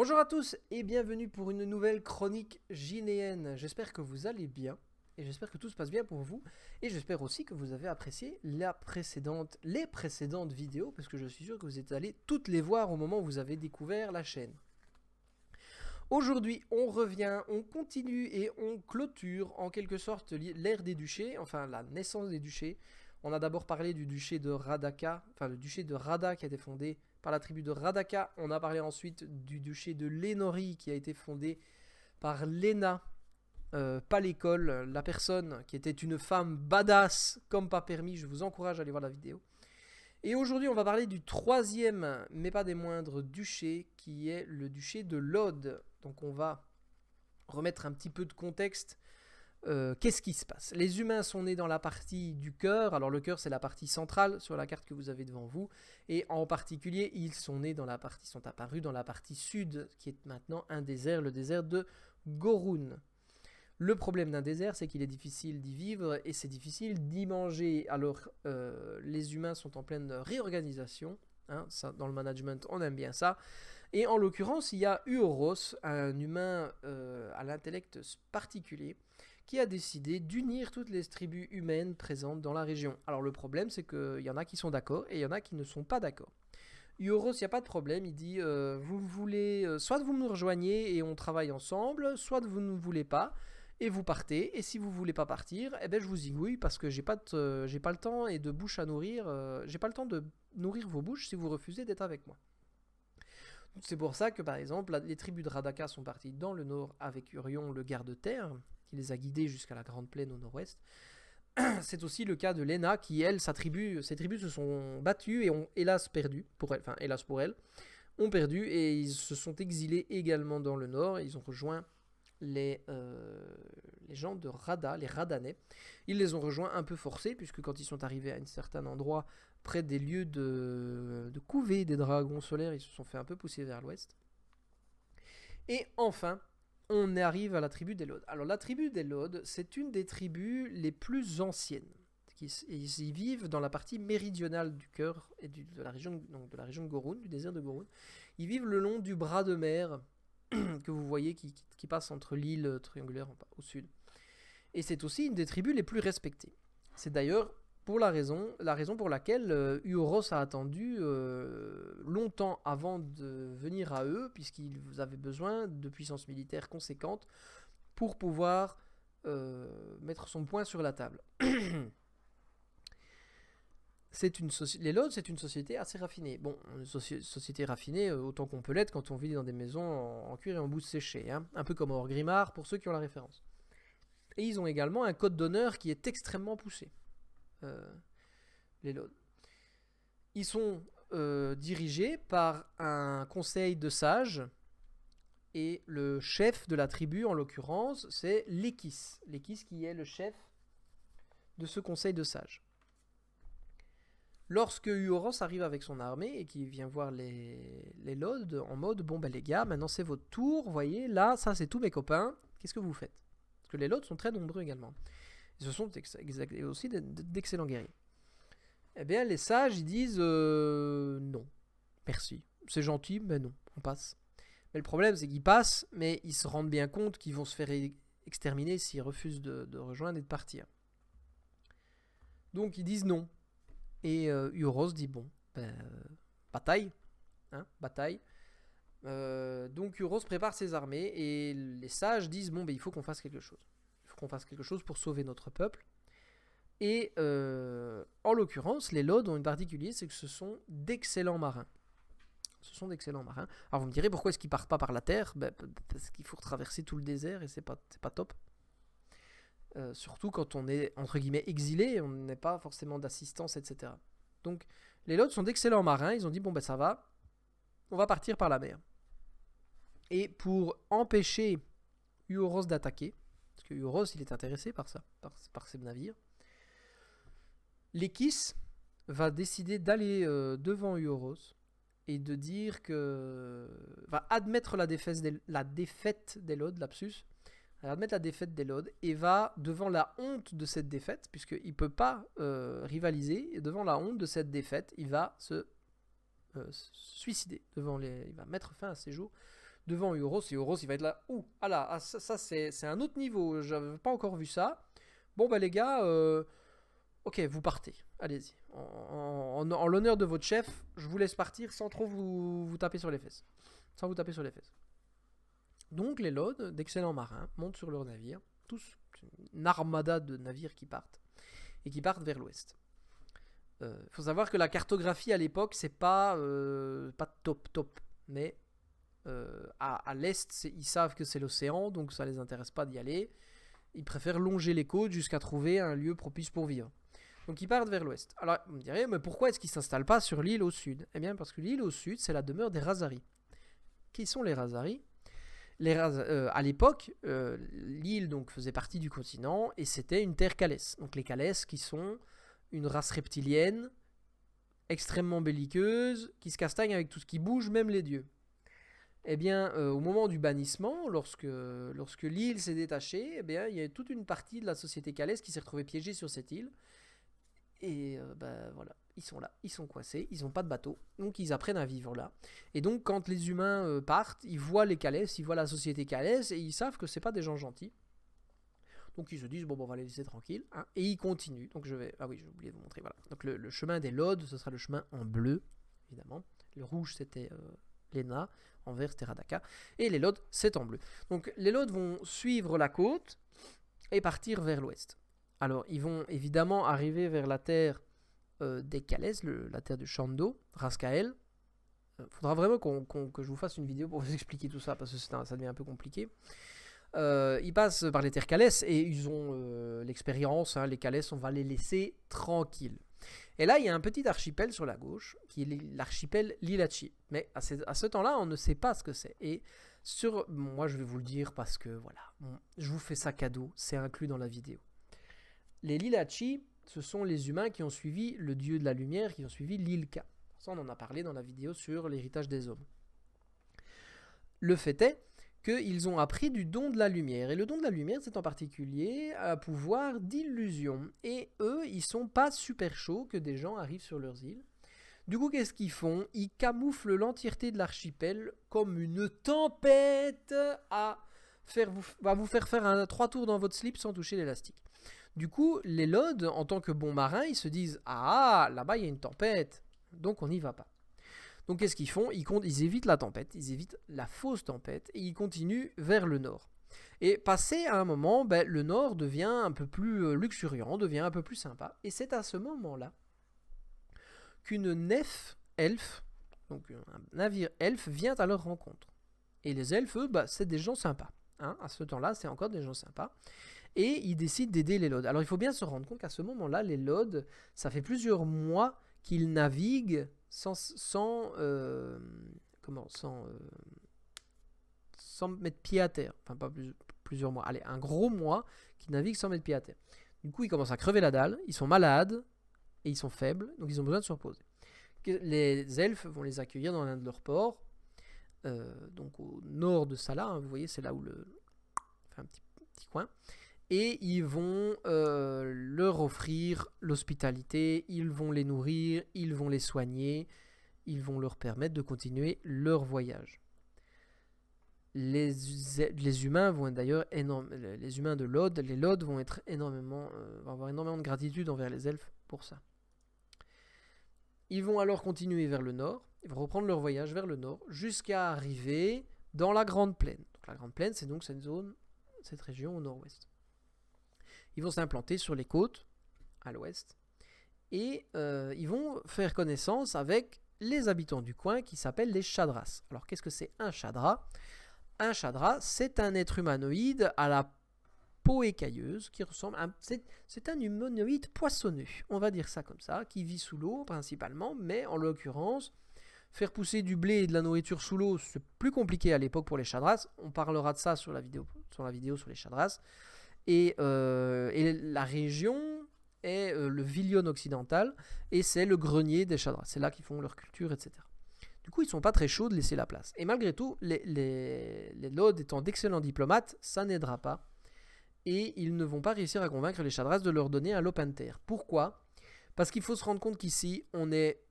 Bonjour à tous et bienvenue pour une nouvelle chronique gynéenne. J'espère que vous allez bien et j'espère que tout se passe bien pour vous et j'espère aussi que vous avez apprécié les précédentes vidéos parce que je suis sûr que vous êtes allés toutes les voir au moment où vous avez découvert la chaîne. Aujourd'hui, on revient, on continue et on clôture en quelque sorte l'ère des duchés, enfin la naissance des duchés. On a d'abord parlé du duché de Radaka, enfin le duché de Rada qui a été fondé par la tribu de Radaka. On a parlé ensuite du duché de Lenori qui a été fondé par Lena Palécole, la personne qui était une femme badass comme pas permis. Je vous encourage à aller voir la vidéo. Et aujourd'hui, on va parler du troisième, mais pas des moindres, duché, qui est le duché de Lod. Donc on va remettre un petit peu de contexte. Qu'est-ce qui se passe? Les humains sont nés dans la partie du cœur. Alors le cœur, c'est la partie centrale sur la carte que vous avez devant vous. Et en particulier, ils sont apparus dans la partie sud, qui est maintenant un désert, le désert de Gorun. Le problème d'un désert, c'est qu'il est difficile d'y vivre et c'est difficile d'y manger. Alors, les humains sont en pleine réorganisation. Ça, dans le management, on aime bien ça. Et en l'occurrence, il y a Uoros, un humain à l'intellect particulier, qui a décidé d'unir toutes les tribus humaines présentes dans la région. Alors le problème, c'est qu'il y en a qui sont d'accord et il y en a qui ne sont pas d'accord. Uoros, il n'y a pas de problème, il dit vous voulez, soit vous me rejoignez et on travaille ensemble, soit vous ne voulez pas et vous partez. Et si vous voulez pas partir, eh ben je vous zigouille parce que j'ai pas le temps et de bouche à nourrir, j'ai pas le temps de nourrir vos bouches si vous refusez d'être avec moi. C'est pour ça que par exemple les tribus de Radaka sont parties dans le nord avec Urion le garde-terre qui les a guidés jusqu'à la grande plaine au nord-ouest. C'est aussi le cas de Lena qui, elle, ses tribus se sont battues et ont hélas perdu, hélas pour elle, ont perdu et ils se sont exilés également dans le nord. Et ils ont rejoint les gens de Rada, les Radanais. Ils les ont rejoints un peu forcés puisque quand ils sont arrivés à un certain endroit près des lieux de couvée des dragons solaires, ils se sont fait un peu pousser vers l'ouest. Et enfin, on arrive à la tribu des Lod. Alors la tribu des Lod, c'est une des tribus les plus anciennes. Ils y vivent dans la partie méridionale du cœur et de la région de Gorun, du désert de Gorun. Ils vivent le long du bras de mer que vous voyez qui passe entre l'île triangulaire au sud. Et c'est aussi une des tribus les plus respectées. C'est d'ailleurs la raison pour laquelle Uoros a attendu longtemps avant de venir à eux, puisqu'ils avaient besoin de puissance militaire conséquente pour pouvoir mettre son point sur la table. Les Lodz, c'est une société assez raffinée. Bon, une société raffinée autant qu'on peut l'être quand on vit dans des maisons en cuir et en bouse séchée, un peu comme Orgrimmar pour ceux qui ont la référence. Et ils ont également un code d'honneur qui est extrêmement poussé. Les Lodz. Ils sont dirigés par un conseil de sages et le chef de la tribu, en l'occurrence, c'est Lekis. Lekis qui est le chef de ce conseil de sages. Lorsque Uoros arrive avec son armée et qu'il vient voir les Lodz en mode bon ben les gars, maintenant c'est votre tour, vous voyez, là, ça c'est tous mes copains, qu'est-ce que vous faites? Parce que les Lodz sont très nombreux également. Et ce sont aussi d'excellents guerriers. Eh bien, les sages, ils disent non, merci. C'est gentil, mais non, on passe. Mais le problème, c'est qu'ils passent, mais ils se rendent bien compte qu'ils vont se faire exterminer s'ils refusent de rejoindre et de partir. Donc, ils disent non. Et Uoros dit bon, bataille. Bataille. Donc, Uoros prépare ses armées et les sages disent bon, il faut qu'on fasse quelque chose. Il faut qu'on fasse quelque chose pour sauver notre peuple. Et en l'occurrence, les Lodz ont une particulier, c'est que ce sont d'excellents marins. Alors vous me direz pourquoi est-ce qu'ils partent pas par la terre? Parce qu'il faut traverser tout le désert et c'est pas top. Surtout quand on est entre guillemets exilé, on n'a pas forcément d'assistance, etc. Donc les Lodz sont d'excellents marins. Ils ont dit bon ça va, on va partir par la mer. Et pour empêcher Uoros d'attaquer, parce que Uoros il est intéressé par ça, par ses navires. Lekis va décider d'aller devant Uoros et de dire que va admettre la défaite des Lodz, lapsus, admettre la défaite des Lodz et va devant la honte de cette défaite, puisqu'il ne peut pas rivaliser, et devant la honte de cette défaite, il va se suicider il va mettre fin à ses jours devant Euros, et Euros il va être là, ouh, ah là, ah, ça c'est un autre niveau, j'avais pas encore vu ça. Bon bah les gars, ok, vous partez, allez-y. En l'honneur de votre chef, je vous laisse partir sans trop vous taper sur les fesses. Sans vous taper sur les fesses. Donc les Lords, d'excellents marins, montent sur leur navire, tous une armada de navires qui partent, et qui partent vers l'ouest. Faut savoir que la cartographie à l'époque, c'est pas top, mais à l'est, ils savent que c'est l'océan, donc ça les intéresse pas d'y aller. Ils préfèrent longer les côtes jusqu'à trouver un lieu propice pour vivre. Donc ils partent vers l'ouest. Alors vous me direz, mais pourquoi est-ce qu'ils ne s'installent pas sur l'île au sud? Eh bien parce que l'île au sud, c'est la demeure des Razari. Qui sont les Razari? À l'époque, l'île donc faisait partie du continent et c'était une terre calès. Donc les calès qui sont une race reptilienne extrêmement belliqueuse qui se castagne avec tout ce qui bouge, même les dieux. Eh bien, au moment du bannissement, lorsque l'île s'est détachée, eh bien, il y a toute une partie de la société calès qui s'est retrouvée piégée sur cette île. Et voilà, ils sont là, ils sont coincés, ils n'ont pas de bateau, donc ils apprennent à vivre là. Et donc quand les humains partent, ils voient les calès, ils voient la société calès, et ils savent que c'est pas des gens gentils. Donc ils se disent, bon, on va les laisser tranquilles, hein, et ils continuent. Donc ah oui, j'ai oublié de vous montrer, voilà. Donc le chemin des Lords, ce sera le chemin en bleu, évidemment. Le rouge, c'était Lena, en vert, c'était Radaka, et les Lords, c'est en bleu. Donc les Lords vont suivre la côte et partir vers l'ouest. Alors, ils vont évidemment arriver vers la terre des Calès, la terre de Shando, Raskael. Faudra vraiment que je vous fasse une vidéo pour vous expliquer tout ça, parce que ça devient un peu compliqué. Ils passent par les terres Calès et ils ont l'expérience, hein, les Calès, on va les laisser tranquilles. Et là, il y a un petit archipel sur la gauche, qui est l'archipel Lilachi. Mais à ce temps-là, on ne sait pas ce que c'est. Et moi, je vais vous le dire parce que, voilà, je vous fais ça cadeau, c'est inclus dans la vidéo. Les Lilachi, ce sont les humains qui ont suivi le dieu de la lumière, qui ont suivi Lilka. Ça, on en a parlé dans la vidéo sur l'héritage des hommes. Le fait est qu'ils ont appris du don de la lumière. Et le don de la lumière, c'est en particulier un pouvoir d'illusion. Et eux, ils sont pas super chauds que des gens arrivent sur leurs îles. Du coup, qu'est-ce qu'ils font? Ils camouflent l'entièreté de l'archipel comme une tempête va vous faire faire 3 tours dans votre slip sans toucher l'élastique. Du coup, les Lords, en tant que bons marins, ils se disent « Ah, là-bas, il y a une tempête, donc on n'y va pas. » Donc, qu'est-ce qu'ils font? Ils évitent la tempête, ils évitent la fausse tempête, et ils continuent vers le nord. Et passé à un moment, le nord devient un peu plus luxuriant, devient un peu plus sympa. Et c'est à ce moment-là qu'une nef elfe, donc un navire elfe, vient à leur rencontre. Et les elfes, eux, c'est des gens sympas. Hein, à ce temps-là, c'est encore des gens sympas. Et ils décident d'aider les Lords. Alors il faut bien se rendre compte qu'à ce moment-là, les Lords, ça fait plusieurs mois qu'ils naviguent sans mettre pied à terre. Enfin, pas plusieurs mois. Allez, un gros mois qu'ils naviguent sans mettre pied à terre. Du coup, ils commencent à crever la dalle, ils sont malades et ils sont faibles, donc ils ont besoin de se reposer. Les elfes vont les accueillir dans l'un de leurs ports, donc au nord de Salah, hein, vous voyez, c'est là où fait un petit coin. Et ils vont leur offrir l'hospitalité, ils vont les nourrir, ils vont les soigner, ils vont leur permettre de continuer leur voyage. Les humains vont d'ailleurs les humains de Lod, les Lod vont avoir énormément de gratitude envers les elfes pour ça. Ils vont alors continuer vers le nord, ils vont reprendre leur voyage vers le nord jusqu'à arriver dans la Grande Plaine. Donc, la Grande Plaine, c'est donc cette région au nord-ouest. Ils vont s'implanter sur les côtes, à l'ouest, et ils vont faire connaissance avec les habitants du coin qui s'appellent les Chadras. Alors, qu'est-ce que c'est un Chadra? Un Chadra, c'est un être humanoïde à la peau écailleuse, qui ressemble à... C'est un humanoïde poissonneux, on va dire ça comme ça, qui vit sous l'eau principalement, mais en l'occurrence, faire pousser du blé et de la nourriture sous l'eau, c'est plus compliqué à l'époque pour les Chadras. On parlera de ça sur la vidéo sur les Chadras. Et la région est le Vilion occidental, et c'est le grenier des Chadras. C'est là qu'ils font leur culture, etc. Du coup, ils ne sont pas très chauds de laisser la place. Et malgré tout, les Lords étant d'excellents diplomates, ça n'aidera pas. Et ils ne vont pas réussir à convaincre les Chadras de leur donner un lopin de terre. Pourquoi? Parce qu'il faut se rendre compte qu'ici, on est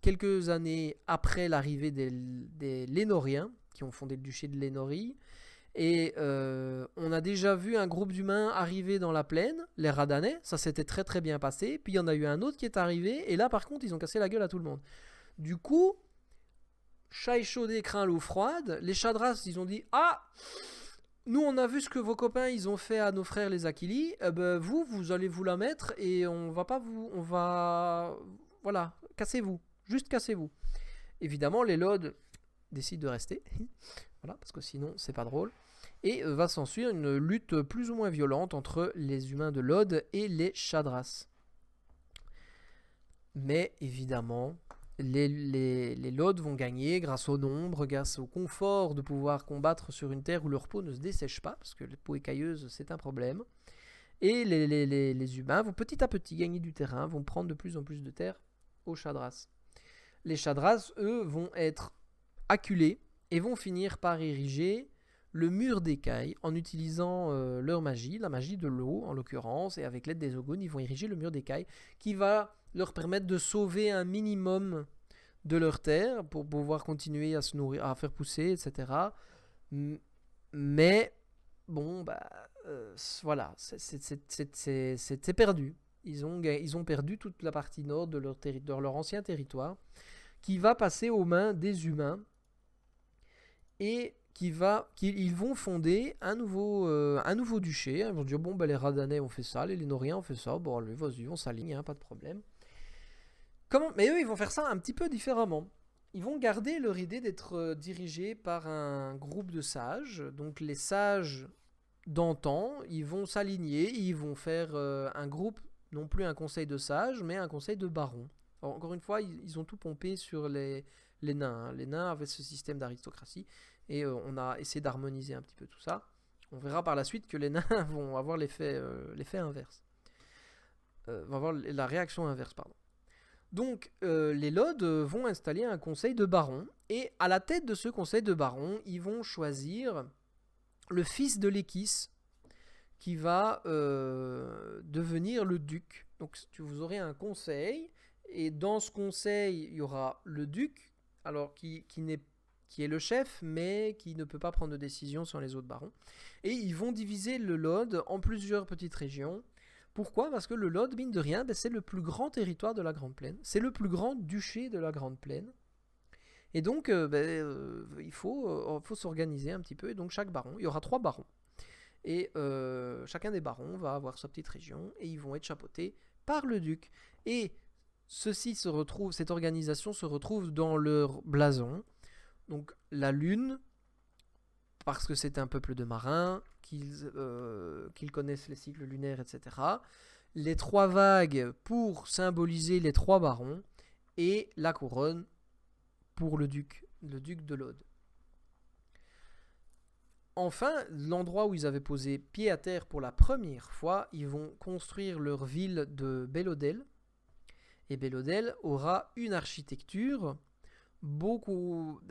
quelques années après l'arrivée des Lénoriens, qui ont fondé le duché de Lénorie. Et on a déjà vu un groupe d'humains arriver dans la plaine, les Radanais, ça s'était très très bien passé. Puis il y en a eu un autre qui est arrivé, et là par contre ils ont cassé la gueule à tout le monde. Du coup, chat échaudé craint l'eau froide, les Chadras ils ont dit « Ah, nous on a vu ce que vos copains ils ont fait à nos frères les Achilles, vous allez vous la mettre et on va pas vous... on va... Voilà, cassez-vous, juste cassez-vous. » Évidemment les Lod décident de rester, voilà, parce que sinon c'est pas drôle. Et va s'ensuivre une lutte plus ou moins violente entre les humains de Lod et les Chadras. Mais évidemment, les Lod vont gagner grâce au nombre, grâce au confort de pouvoir combattre sur une terre où leur peau ne se dessèche pas, parce que la peau écailleuse c'est un problème. Et les humains vont petit à petit gagner du terrain, vont prendre de plus en plus de terre aux Chadras. Les Chadras, eux, vont être acculés et vont finir par ériger le mur d'écailles en utilisant leur magie, la magie de l'eau en l'occurrence, et avec l'aide des Ogones, ils vont ériger le mur d'écailles qui va leur permettre de sauver un minimum de leur terre pour pouvoir continuer à se nourrir, à faire pousser, etc. Mais bon, voilà, c'est perdu. Ils ont perdu toute la partie nord de leur ancien territoire qui va passer aux mains des humains et ils vont fonder un nouveau duché. Ils vont dire, bon, les Radanais ont fait ça, les Lénoriens ont fait ça, bon, allez, vas-y, on s'aligne, hein, pas de problème. Mais eux, ils vont faire ça un petit peu différemment. Ils vont garder leur idée d'être dirigés par un groupe de sages. Donc les sages d'antan, ils vont s'aligner, ils vont faire un groupe, non plus un conseil de sages, mais un conseil de barons. Alors, encore une fois, ils ont tout pompé sur les nains. Hein. Les nains avaient ce système d'aristocratie et on a essayé d'harmoniser un petit peu tout ça. On verra par la suite que les nains vont avoir l'effet inverse. Vont avoir la réaction inverse, pardon. Donc, les Lod vont installer un conseil de barons et à la tête de ce conseil de barons, ils vont choisir le fils de Lékis qui va devenir le duc. Donc, vous aurez un conseil. Et dans ce conseil, il y aura le duc, alors qui est le chef, mais qui ne peut pas prendre de décision sur les autres barons. Et ils vont diviser le Lod en plusieurs petites régions. Pourquoi ? Parce que le Lod, mine de rien, c'est le plus grand territoire de la Grande Plaine. C'est le plus grand duché de la Grande Plaine. Et donc, il faut s'organiser un petit peu. Et donc, chaque baron, il y aura 3 barons. Et chacun des barons va avoir sa petite région. Et ils vont être chapeautés par le duc. Et cette organisation se retrouve dans leur blason. Donc la lune, parce que c'est un peuple de marins, qu'ils connaissent les cycles lunaires, etc. Les 3 vagues pour symboliser les 3 barons. Et la couronne pour le duc de Lod. Enfin, l'endroit où ils avaient posé pied à terre pour la première fois, ils vont construire leur ville de Bélodel. Et Bélodel aura une architecture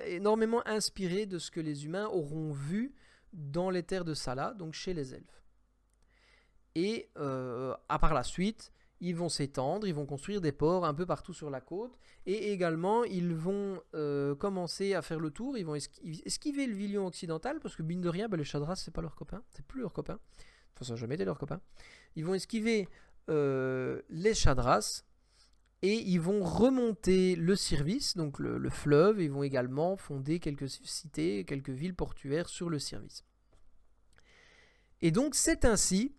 énormément inspirée de ce que les humains auront vu dans les terres de Sala, donc chez les elfes. Et par la suite, ils vont s'étendre, ils vont construire des ports un peu partout sur la côte, et également ils vont commencer à faire le tour, ils vont esquiver le Vilion occidental, parce que mine de rien, les Chadras c'est pas leurs copains, c'est plus leurs copains, enfin ça n'a jamais été leurs copains. Ils vont esquiver les Chadras, et ils vont remonter le Sirvis, donc le fleuve, et ils vont également fonder quelques cités, quelques villes portuaires sur le Sirvis. Et donc c'est ainsi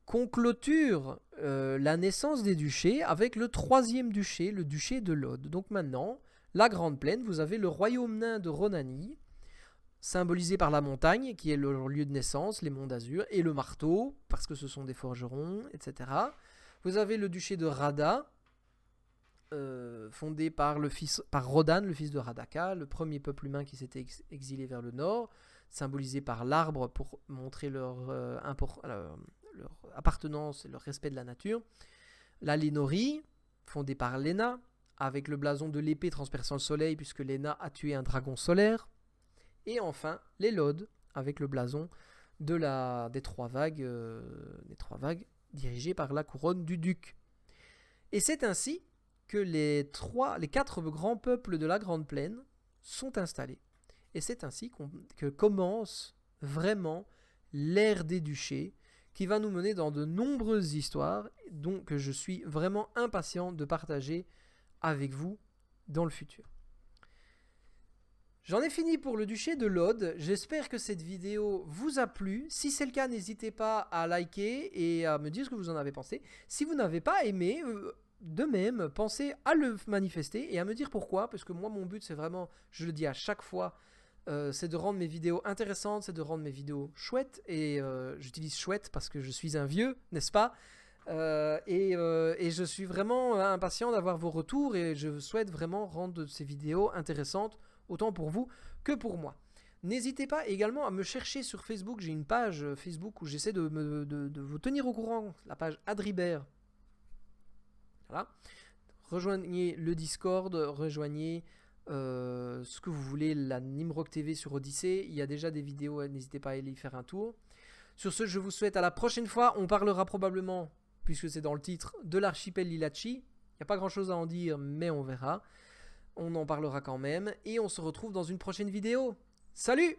qu'on clôture la naissance des duchés avec le 3e duché, le duché de Lod. Donc maintenant, la Grande Plaine, vous avez le royaume nain de Ronani, symbolisé par la montagne, qui est leur lieu de naissance, les monts d'Azur, et le marteau, parce que ce sont des forgerons, etc. Vous avez le duché de Rada, fondé par Rodan, le fils de Radaka, le premier peuple humain qui s'était exilé vers le nord, symbolisé par l'arbre pour montrer leur appartenance et leur respect de la nature. La Lénorie, fondée par Léna, avec le blason de l'épée transperçant le soleil, puisque Léna a tué un dragon solaire. Et enfin, les Lod, avec le blason des trois vagues dirigées par la couronne du duc. Et c'est ainsi que les 4 grands peuples de la Grande Plaine sont installés. Et c'est ainsi que commence vraiment l'ère des duchés, qui va nous mener dans de nombreuses histoires, donc je suis vraiment impatient de partager avec vous dans le futur. J'en ai fini pour le duché de Lod. J'espère que cette vidéo vous a plu. Si c'est le cas, n'hésitez pas à liker et à me dire ce que vous en avez pensé. Si vous n'avez pas aimé, de même, pensez à le manifester et à me dire pourquoi. Parce que moi, mon but, c'est vraiment, je le dis à chaque fois, c'est de rendre mes vidéos intéressantes, c'est de rendre mes vidéos chouettes. Et j'utilise chouette parce que je suis un vieux, n'est-ce pas ? Et je suis vraiment impatient d'avoir vos retours et je souhaite vraiment rendre ces vidéos intéressantes autant pour vous que pour moi. N'hésitez pas également à me chercher sur Facebook. J'ai une page Facebook où j'essaie de vous tenir au courant, la page Adribert. Voilà. Rejoignez le Discord, rejoignez ce que vous voulez, la Nimrock TV sur Odyssée. Il y a déjà des vidéos, n'hésitez pas à aller y faire un tour. Sur ce, je vous souhaite à la prochaine fois. On parlera probablement, puisque c'est dans le titre, de l'archipel Lilachi. Il n'y a pas grand chose à en dire, mais on verra. On en parlera quand même et on se retrouve dans une prochaine vidéo. Salut!